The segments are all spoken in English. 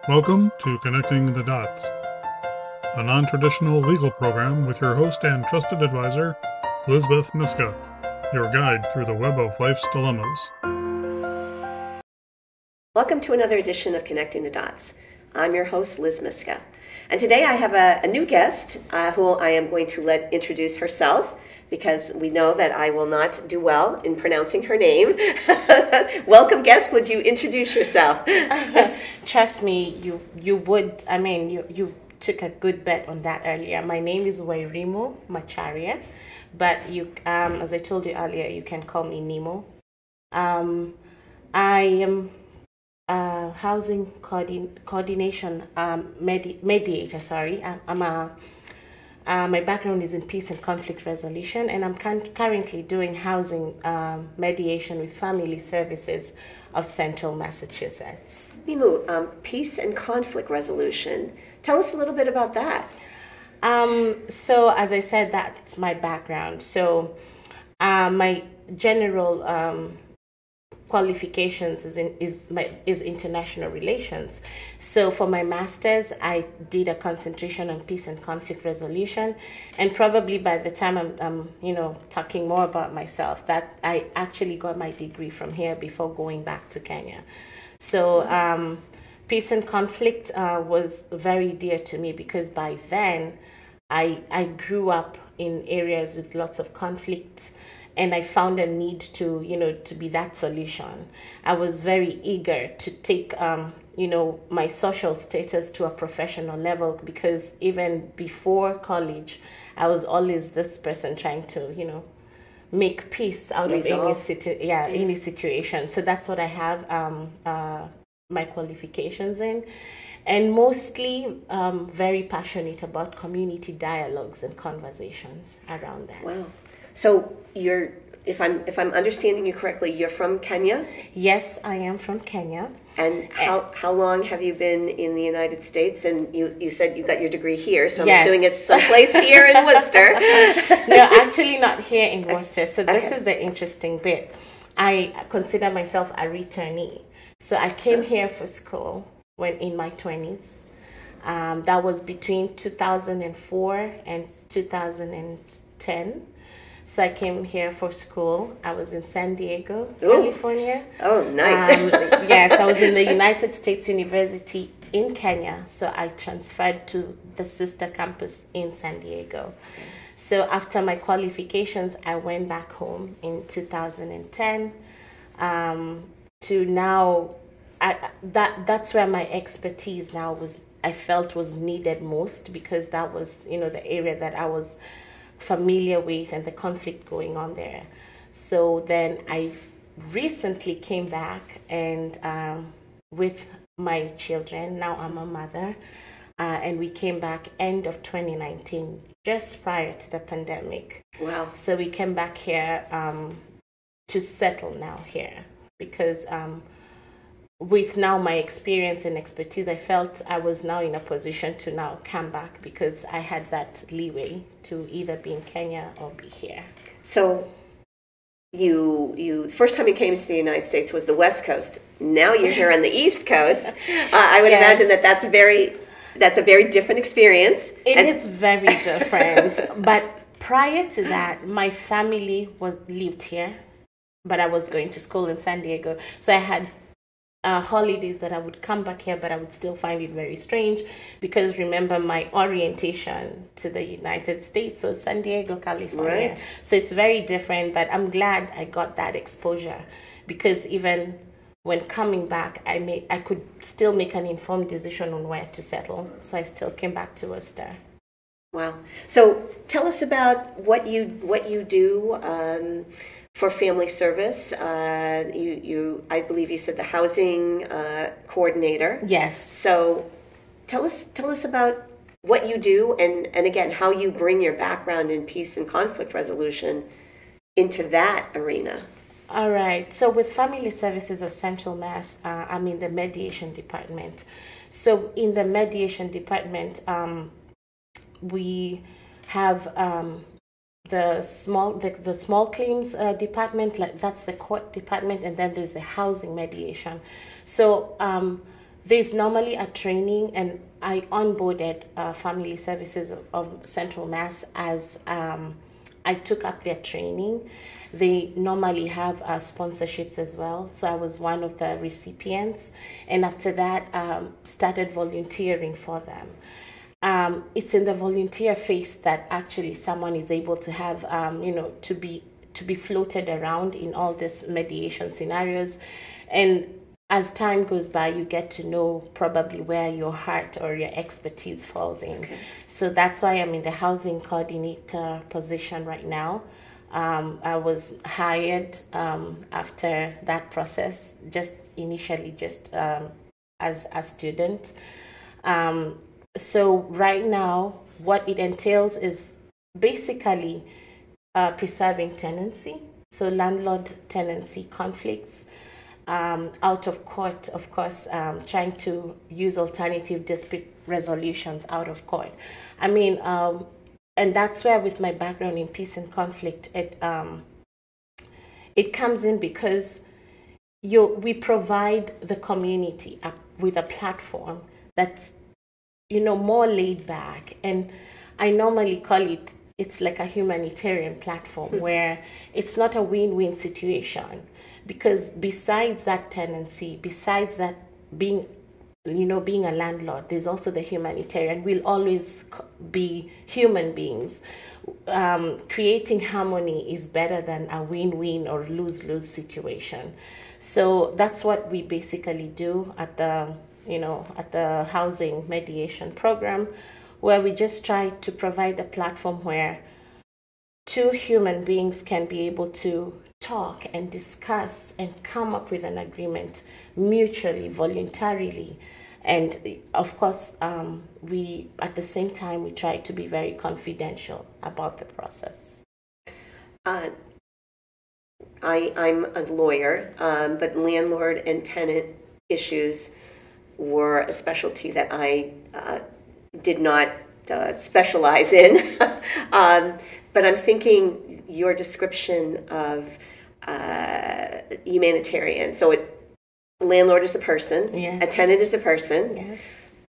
Welcome to Connecting the Dots, a non-traditional legal program with your host and trusted advisor, Liz Myska, your guide through the web of life's dilemmas. Welcome to another edition of Connecting the Dots. I'm your host, Liz Myska. And today I have a new guest who I am going to let introduce herself, because we know that I will not do well in pronouncing her name. Welcome, guest. Would you introduce yourself? Trust me, you would. I mean, you took a good bet on that earlier. My name is Wairimu Macharia, but you, as I told you earlier, you can call me Nemo. I am a housing coordination mediator. Sorry, my background is in peace and conflict resolution, and I'm currently doing housing mediation with Family Services of Central Massachusetts. Mimu, peace and conflict resolution. Tell us a little bit about that. So, as I said, that's my background. So, my general qualifications is international relations. So for my master's, I did a concentration on peace and conflict resolution, and probably by the time I'm talking more about myself, that I actually got my degree from here before going back to Kenya. So peace and conflict was very dear to me, because by then I grew up in areas with lots of conflict, and I found a need to be that solution. I was very eager to take, my social status to a professional level, because even before college, I was always this person trying to, make peace out of any situation. So that's what I have my qualifications in. And mostly very passionate about community dialogues and conversations around that. Wow. So you're, if I'm understanding you correctly, you're from Kenya? Yes, I am from Kenya. And how long have you been in the United States? And you said you got your degree here, so I'm Yes. assuming it's someplace here in Worcester. No, actually not here in Worcester. So this is the interesting bit. I consider myself a returnee. So I came here for school when in my 20s. That was between 2004 and 2010. So I came here for school. I was in San Diego, California. Oh, nice. Yes, I was in the United States University in Kenya. So I transferred to the sister campus in San Diego. So after my qualifications, I went back home in 2010 to now. That's where my expertise now I felt was needed most, because that was the area that I was familiar with and the conflict going on there. So then I recently came back and with my children. Now I'm a mother, and we came back end of 2019, just prior to the pandemic. Wow. So we came back here to settle now here, because with now my experience and expertise, I felt I was now in a position to now come back, because I had that leeway to either be in Kenya or be here. So you the first time you came to the United States was the West Coast. Now you're here on the East Coast. I would imagine that's a very different experience. It's very different. But prior to that, my family lived here, but I was going to school in San Diego. So I had holidays that I would come back here, but I would still find it very strange, because remember, my orientation to the United States was San Diego, California. Right. So it's very different, but I'm glad I got that exposure, because even when coming back, I could still make an informed decision on where to settle. So I still came back to Worcester. Wow. So tell us about what you do for family service. I believe you said the housing coordinator. Yes. So tell us about what you do, and again, how you bring your background in peace and conflict resolution into that arena. All right. So with Family Services of Central Mass, I'm in the mediation department. So in the mediation department, we have the small claims department, like that's the court department, and then there's the housing mediation. So there's normally a training, and I onboarded Family Services of Central Mass as I took up their training. They normally have sponsorships as well, so I was one of the recipients, and after that started volunteering for them. It's in the volunteer phase that actually someone is able to have to be floated around in all these mediation scenarios, and as time goes by, you get to know probably where your heart or your expertise falls in. Okay. So that's why I'm in the housing coordinator position right now. I was hired after that process, just initially as a student. So right now, what it entails is basically preserving tenancy, so landlord-tenancy conflicts, out of court, of course, trying to use alternative dispute resolutions out of court. I mean, and that's where, with my background in peace and conflict, it comes in because we provide the community with a platform that's more laid back, and I normally call it's like a humanitarian platform where it's not a win-win situation, because besides that tenancy, besides that being a landlord, there's also the humanitarian. We'll always be human beings. Creating harmony is better than a win-win or lose-lose situation. So that's what we basically do at the housing mediation program, where we just try to provide a platform where two human beings can be able to talk and discuss and come up with an agreement mutually, voluntarily. And of course, we at the same time, we try to be very confidential about the process. I'm a lawyer, but landlord and tenant issues were a specialty that I did not specialize in. But I'm thinking your description of humanitarian. So a landlord is a person, yes. A tenant is a person. Yes.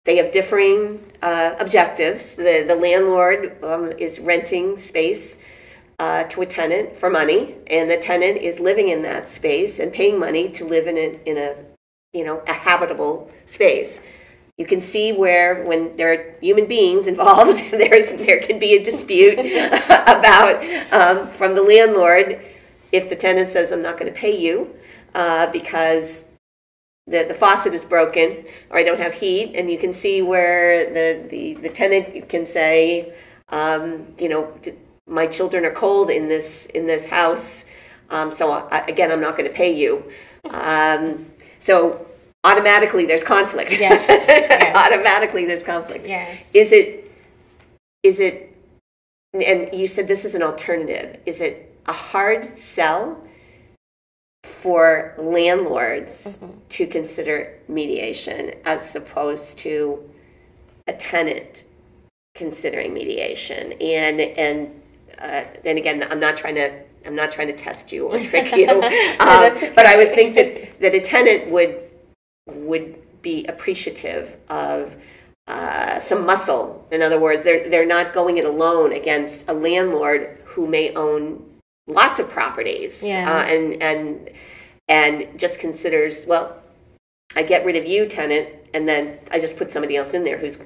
They have differing objectives. The landlord is renting space to a tenant for money, and the tenant is living in that space and paying money to live in a habitable space. You can see where, when there are human beings involved, there can be a dispute about from the landlord if the tenant says, "I'm not going to pay you because the faucet is broken or I don't have heat," and you can see where the tenant can say, "My children are cold in this house, so again, I'm not going to pay you." So automatically there's conflict. Yes. Yes. Automatically there's conflict. Yes. Is it, and you said this is an alternative, is it a hard sell for landlords to consider mediation as opposed to a tenant considering mediation? And then again, I'm not trying to test you or trick you, but I would think that a tenant would be appreciative of some muscle. In other words, they're not going it alone against a landlord who may own lots of properties, and just considers, well, I get rid of you, tenant, and then I just put somebody else in there who's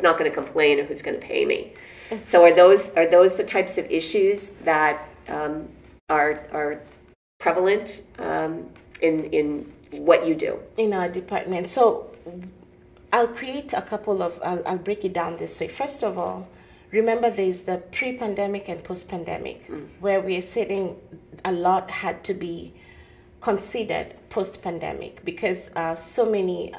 not going to complain or who's going to pay me. So are those the types of issues that are prevalent in what you do in our department? So I'll create a couple of, I'll break it down this way. First of all, remember there's the pre-pandemic and post-pandemic, where we're sitting, a lot had to be considered post-pandemic because so many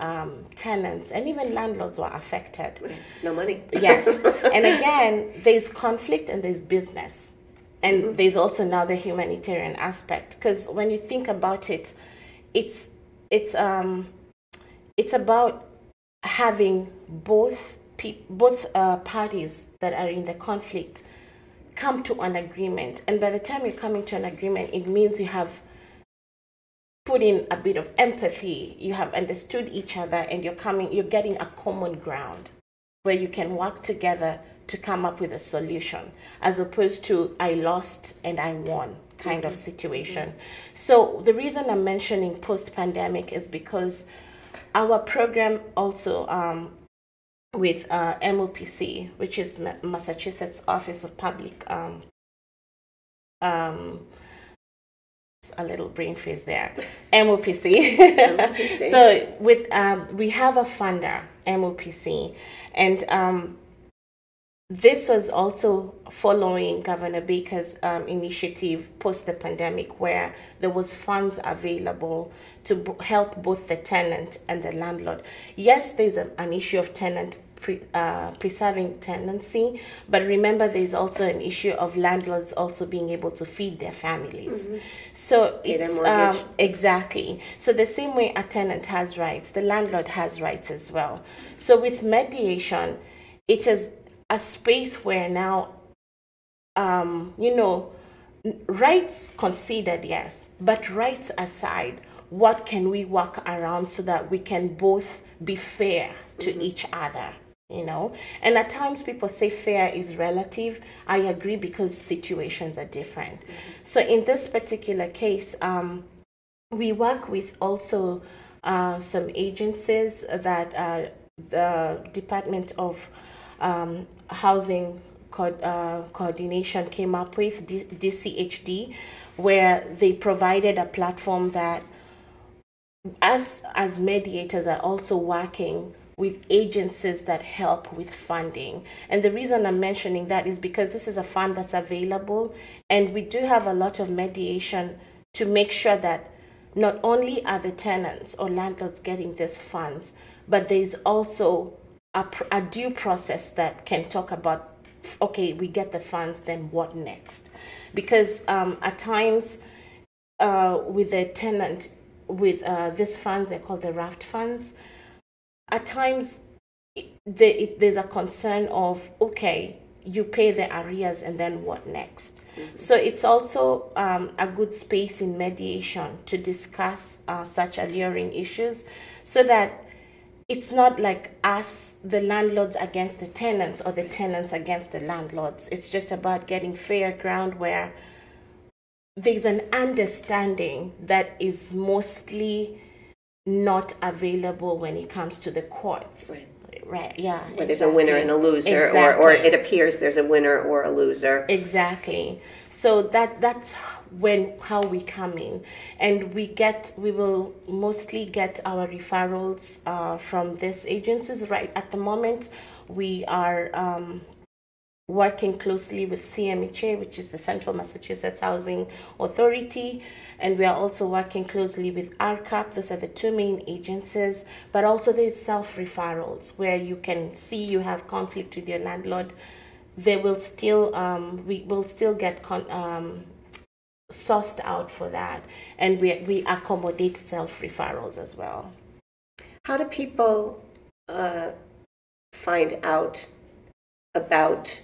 tenants and even landlords were affected. No money. Yes. And again, there's conflict and there's business. And there's also now the humanitarian aspect. Because when you think about it, it's about having both parties that are in the conflict come to an agreement. And by the time you're coming to an agreement, it means you have put in a bit of empathy, you have understood each other, and you're getting a common ground where you can work together to come up with a solution, as opposed to I lost and I won kind of situation. So the reason I'm mentioning post-pandemic is because our program also with MOPC, which is Massachusetts Office of Public a little brain freeze there. MOPC. MOPC. So with we have a funder, MOPC, and this was also following Governor Baker's initiative post the pandemic, where there was funds available to help both the tenant and the landlord. Yes, there's an issue of tenant preserving tenancy, but remember there's also an issue of landlords also being able to feed their families. So it's exactly. So the same way a tenant has rights, the landlord has rights as well. So with mediation, it is a space where now, rights considered, yes, but rights aside, what can we work around so that we can both be fair to each other? And at times people say fair is relative. I agree, because situations are different. So in this particular case, we work with also some agencies that the Department of Housing Coordination came up with, DCHD, where they provided a platform that us as mediators are also working with agencies that help with funding. And the reason I'm mentioning that is because this is a fund that's available, and we do have a lot of mediation to make sure that not only are the tenants or landlords getting these funds, but there's also a due process that can talk about, okay, we get the funds, then what next? Because at times with the tenant, with these funds, they're called the raft funds, at times there's a concern of, okay, you pay the arrears and then what next? So it's also a good space in mediation to discuss such alluring issues, so that it's not like us, the landlords against the tenants, or the tenants against the landlords. It's just about getting fair ground where there's an understanding that is mostly not available when it comes to the courts. Right, yeah. Where there's a winner and a loser, or it appears there's a winner or a loser. Exactly. So that's how we come in, and we will mostly get our referrals from these agencies. Right at the moment, we are working closely with CMHA, which is the Central Massachusetts Housing Authority, and we are also working closely with RCAP. Those are the two main agencies, but also there's self-referrals where you can see you have conflict with your landlord. They will still, we will still get sourced out for that, and we accommodate self-referrals as well. How do people find out about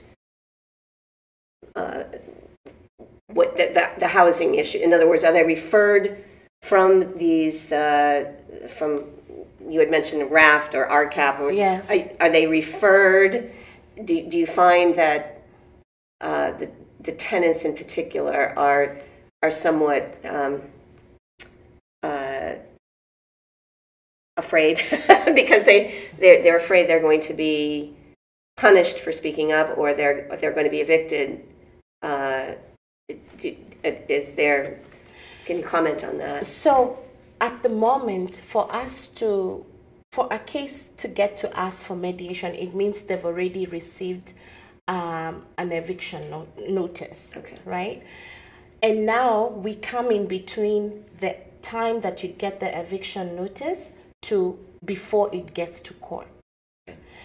what the housing issue? In other words, are they referred from these, from, you had mentioned RAFT or RCAP, or yes. Are they referred? Do you find that the tenants in particular are somewhat afraid because they're afraid they're going to be punished for speaking up, or they're going to be evicted? Can you comment on that? So at the moment, for a case to get to us for mediation, it means they've already received an eviction notice, okay, right? And now we come in between the time that you get the eviction notice to before it gets to court.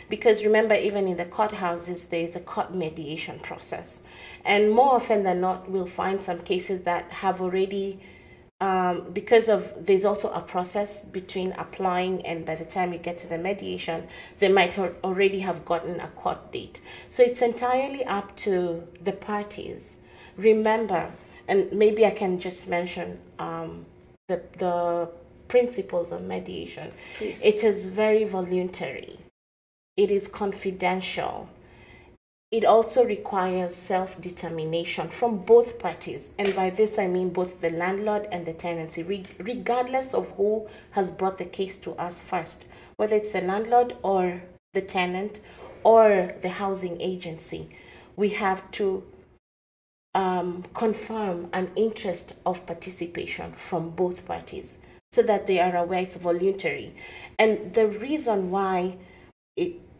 Because remember, even in the courthouses, there is a court mediation process. And more often than not, we'll find some cases that have already, because of, there's also a process between applying and by the time you get to the mediation, they might already have gotten a court date. So it's entirely up to the parties. Remember, and maybe I can just mention the principles of mediation. Please. It is very voluntary. It is confidential. It also requires self-determination from both parties. And by this, I mean both the landlord and the tenancy, regardless of who has brought the case to us first, whether it's the landlord or the tenant or the housing agency. We have to confirm an interest of participation from both parties so that they are aware it's voluntary. And the reason why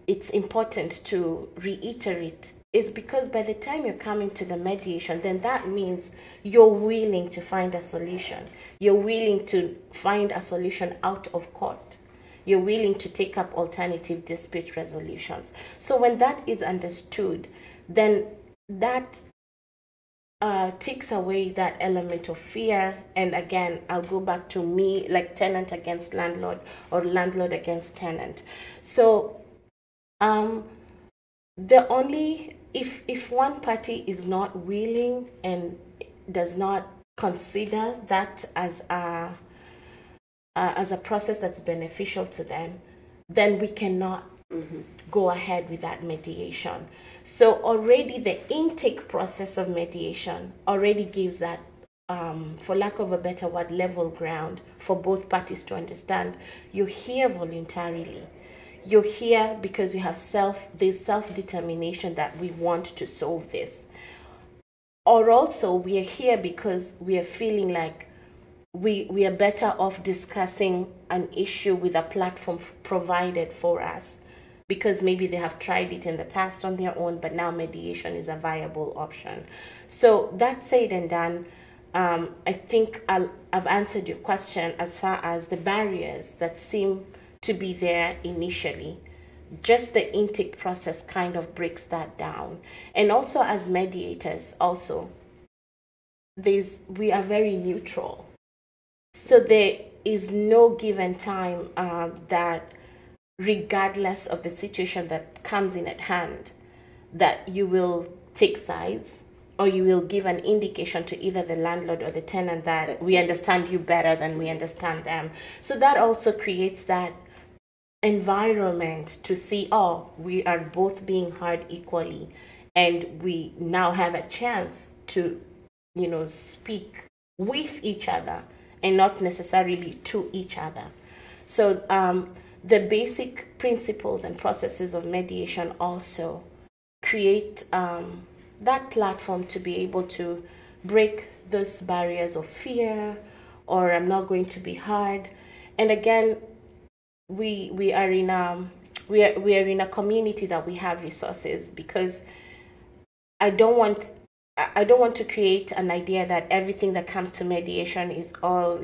it's important to reiterate is because by the time you're coming to the mediation, then that means you're willing to find a solution. You're willing to find a solution out of court. You're willing to take up alternative dispute resolutions. So when that is understood, then that takes away that element of fear. And again, I'll go back to me, like tenant against landlord or landlord against tenant. So the only if one party is not willing and does not consider that as a process that's beneficial to them, then we cannot go ahead with that mediation. So already the intake process of mediation already gives that, for lack of a better word, level ground for both parties to understand you're here voluntarily. You're here because you have there's self-determination that we want to solve this. Or also we are here because we are feeling like we are better off discussing an issue with a platform provided for us, because maybe they have tried it in the past on their own, but now mediation is a viable option. So that said and done, I think I've answered your question as far as the barriers that seem to be there initially. Just the intake process kind of breaks that down. And also as mediators, also, we are very neutral. So there is no given time that regardless of the situation that comes in at hand, that you will take sides or you will give an indication to either the landlord or the tenant that we understand you better than we understand them. So that also creates that environment to see, we are both being heard equally, and we now have a chance to, speak with each other and not necessarily to each other. So the basic principles and processes of mediation also create that platform to be able to break those barriers of fear, or I'm not going to be heard. And again, we are in a community that we have resources, because I don't want to create an idea that everything that comes to mediation is all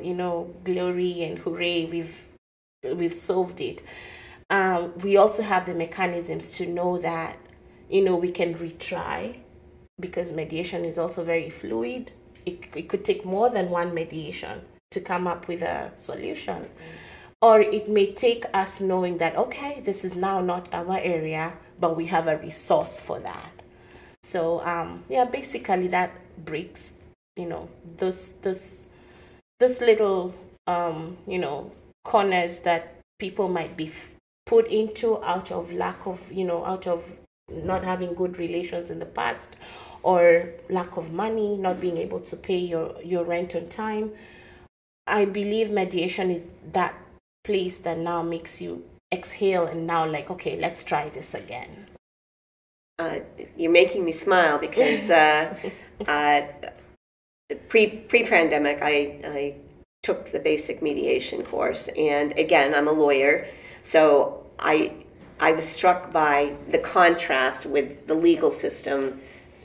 glory and hooray, we've solved it. We also have the mechanisms to know that we can retry, because mediation is also very fluid. It could take more than one mediation to come up with a solution. Or it may take us knowing that, okay, this is now not our area, but we have a resource for that. So, basically that breaks, those little, corners that people might be put into out of not having good relations in the past, or lack of money, not being able to pay your rent on time. I believe mediation is that place that now makes you exhale and now like, okay, let's try this again. You're making me smile because pre-pandemic I took the basic mediation course, and again, I'm a lawyer, so I was struck by the contrast with the legal system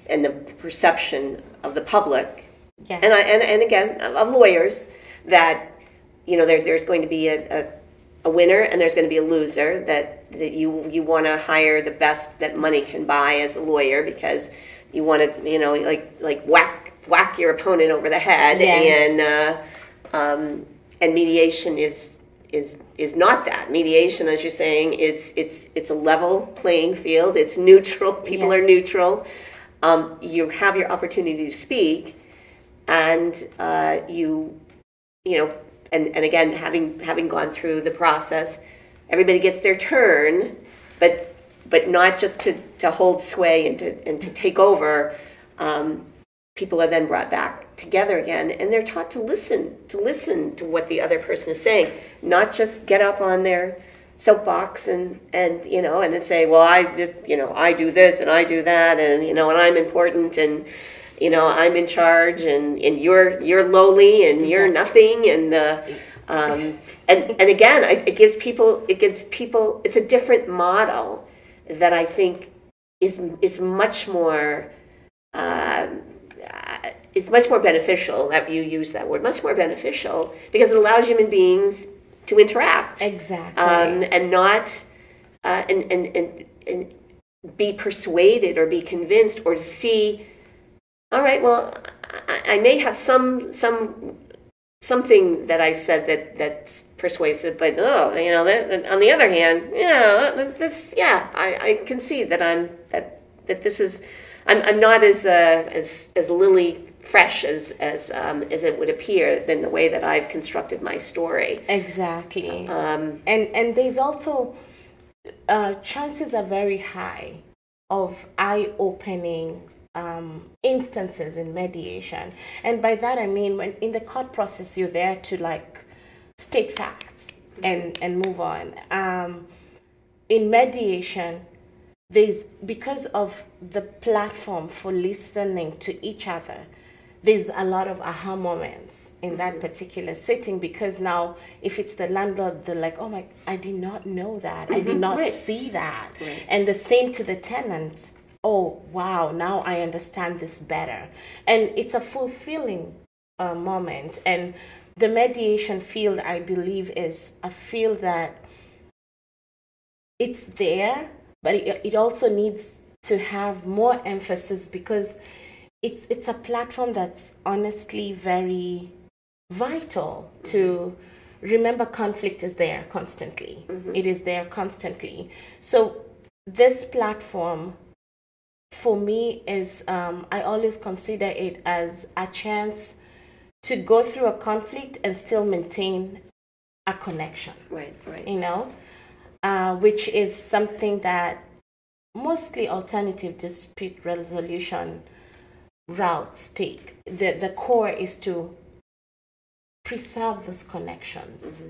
and the perception of the public, yes. and again of lawyers, that there's going to be a winner and there's going to be a loser, that you want to hire the best that money can buy as a lawyer, because you want to like whack your opponent over the head. Yes. And mediation is not that. Mediation, as you're saying, it's a level playing field. It's neutral. People Yes. are neutral. You have your opportunity to speak, and and again, having gone through the process, everybody gets their turn, but not just to hold sway and to take over. People are then brought back together again, and they're taught to listen to what the other person is saying, not just get up on their soapbox and then say, well, I do this and I do that, and I'm important, and I'm in charge, and you're lowly and you're nothing, and again, it gives people it's a different model that I think is much more. It's much more beneficial that you use that word, much more beneficial, because it allows human beings to interact. Exactly. And not, and be persuaded or be convinced or to see, all right, well, I may have something that I said that's persuasive, but on the other hand, I concede that this is, I'm not as lily fresh as it would appear than the way that I've constructed my story. Exactly. And there's also chances are very high of eye-opening instances in mediation. And by that I mean, when in the court process you're there to state facts and move on. In mediation, because of the platform for listening to each other, there's a lot of aha moments in that particular setting, because now if it's the landlord, they're like, oh my, I did not know that. I did not see that. Right. And the same to the tenant. Oh, wow, now I understand this better. And it's a fulfilling moment. And the mediation field, I believe, is a field that it's there, but it also needs to have more emphasis, because it's a platform that's honestly very vital to remember. Conflict is there constantly. It is there constantly. So this platform, for me, is I always consider it as a chance to go through a conflict and still maintain a connection. Right. Which is something that mostly alternative dispute resolution routes take. The core is to preserve those connections.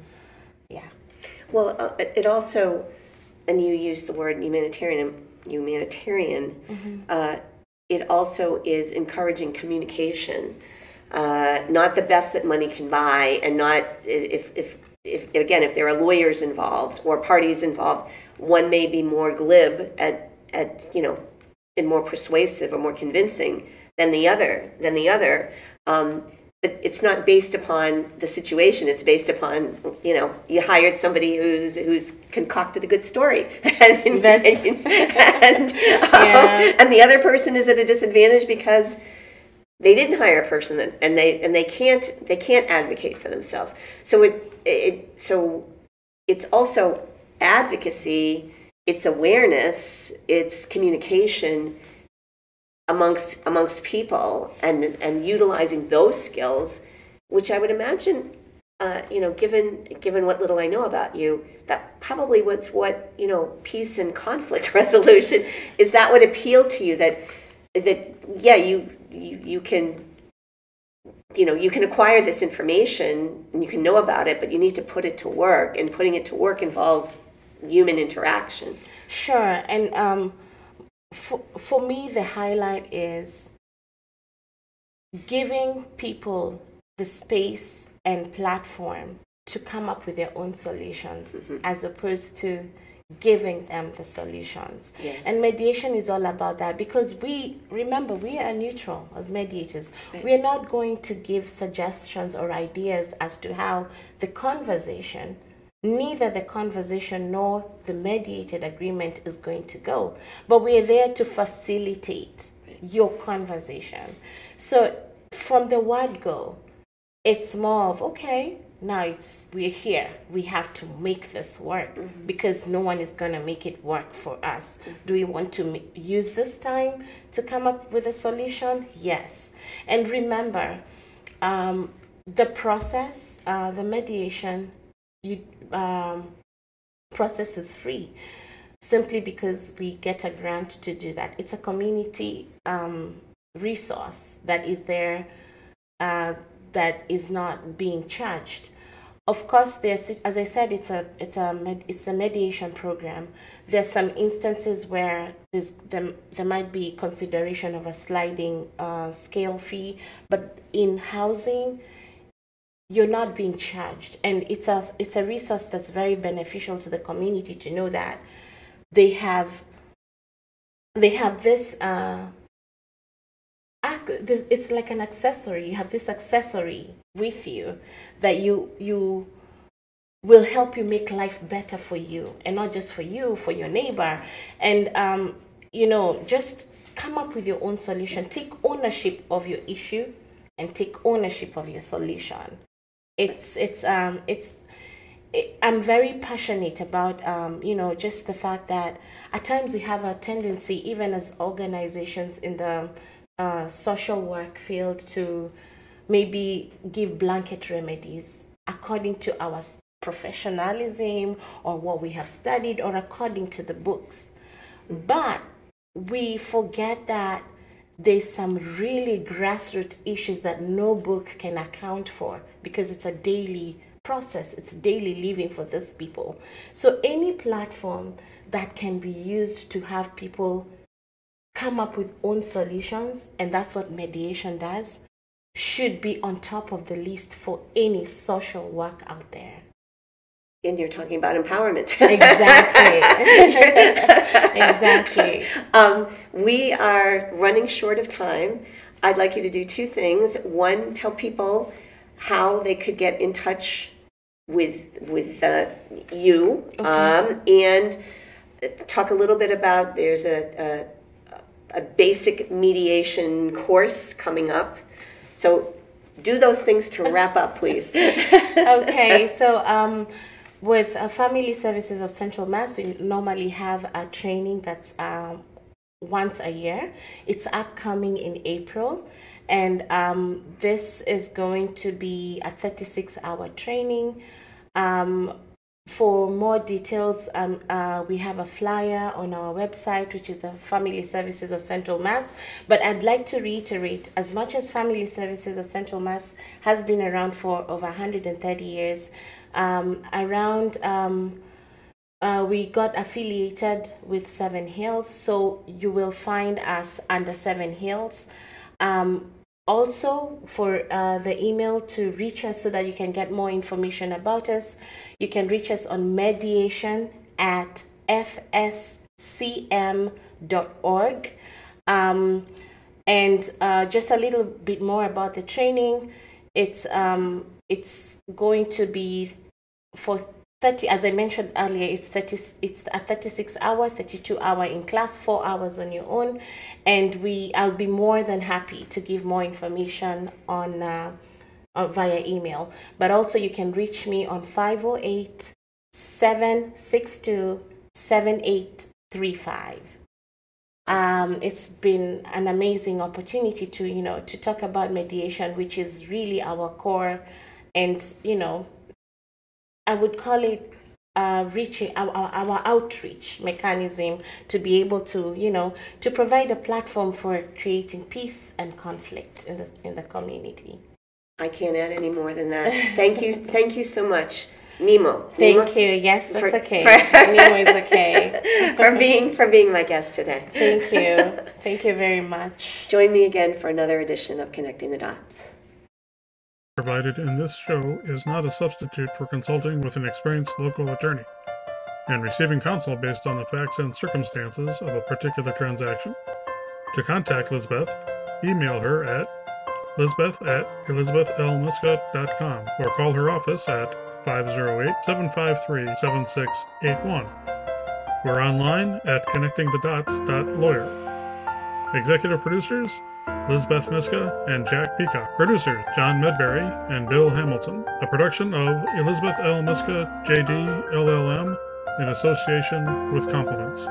Yeah. Well, it also, and you use the word humanitarian. It also is encouraging communication, not the best that money can buy, and not if there are lawyers involved or parties involved, one may be more glib at and more persuasive or more convincing than the other. But it's not based upon the situation. It's based upon, you hired somebody who's concocted a good story, and the other person is at a disadvantage because they didn't hire a person and they can't advocate for themselves. So it's also advocacy, it's awareness, it's communication amongst people, and utilizing those skills, which I would imagine, given what little I know about you, that probably was what, peace and conflict resolution, is that would appeal to you, that you can acquire this information and you can know about it, but you need to put it to work, and putting it to work involves human interaction. Sure. And for me, the highlight is giving people the space and platform to come up with their own solutions, as opposed to giving them the solutions. Yes. And mediation is all about that, because we are neutral as mediators. Right. We're not going to give suggestions or ideas as to how neither the conversation nor the mediated agreement is going to go, but we're there to facilitate your conversation. So from the word go, it's more of, okay, now we're here, we have to make this work, because no one is going to make it work for us. Do we want to use this time to come up with a solution? Yes. And remember, the process the mediation process is free, simply because we get a grant to do that. It's a community resource that is there, that is not being charged. Of course, there's, as I said, it's a mediation program. There's some instances where there might be consideration of a sliding scale fee, but in housing, you're not being charged, and it's a resource that's very beneficial to the community to know that they have this. It's like an accessory. You have this accessory with you that you will help you make life better for you, and not just for you, for your neighbor. And just come up with your own solution. Take ownership of your issue and take ownership of your solution. I'm very passionate about just the fact that at times we have a tendency, even as organizations in the social work field, to maybe give blanket remedies according to our professionalism or what we have studied or according to the books. But we forget that there's some really grassroots issues that no book can account for, because it's a daily process, it's daily living for these people. So any platform that can be used to have people come up with own solutions, and that's what mediation does, should be on top of the list for any social work out there. And you're talking about empowerment. Exactly. Exactly. We are running short of time. I'd like you to do two things. One, tell people how they could get in touch with you, okay. And talk a little bit about, there's a basic mediation course coming up. So do those things to wrap up, please. Okay, so with Family Services of Central Mass, we normally have a training that's once a year. It's upcoming in April, and this is going to be a 36-hour training. For more details, we have a flyer on our website, which is the Family Services of Central Mass. But I'd like to reiterate, as much as Family Services of Central Mass has been around for over 130 years, we got affiliated with Seven Hills, so you will find us under Seven Hills. Also, for the email to reach us so that you can get more information about us, you can reach us on mediation@fscm.org. And just a little bit more about the training. It's going to be for 30, as I mentioned earlier, it's a 36-hour, 32-hour in class, 4 hours on your own, and I'll be more than happy to give more information on via email. But also you can reach me on 508-762-7835. It's been an amazing opportunity to talk about mediation, which is really our core, and I would call it reaching our outreach mechanism to be able to to provide a platform for creating peace and conflict in the community. I can't add any more than that. Thank you so much, Nemo. Thank you. Yes, that's okay. Nemo is okay. for being my guest today. Thank you. Thank you very much. Join me again for another edition of Connecting the Dots. Provided in this show is not a substitute for consulting with an experienced local attorney and receiving counsel based on the facts and circumstances of a particular transaction. To contact Lizbeth, email her at lisbeth@elizabethlmyska.com or call her office at 508-753-7681. We're online at connectingthedots.lawyer. Executive producers, Liz Myska and Jack Peacock. Producers, John Medberry and Bill Hamilton. A production of Elizabeth L. Myska, J.D., LLM, in association with Compliments.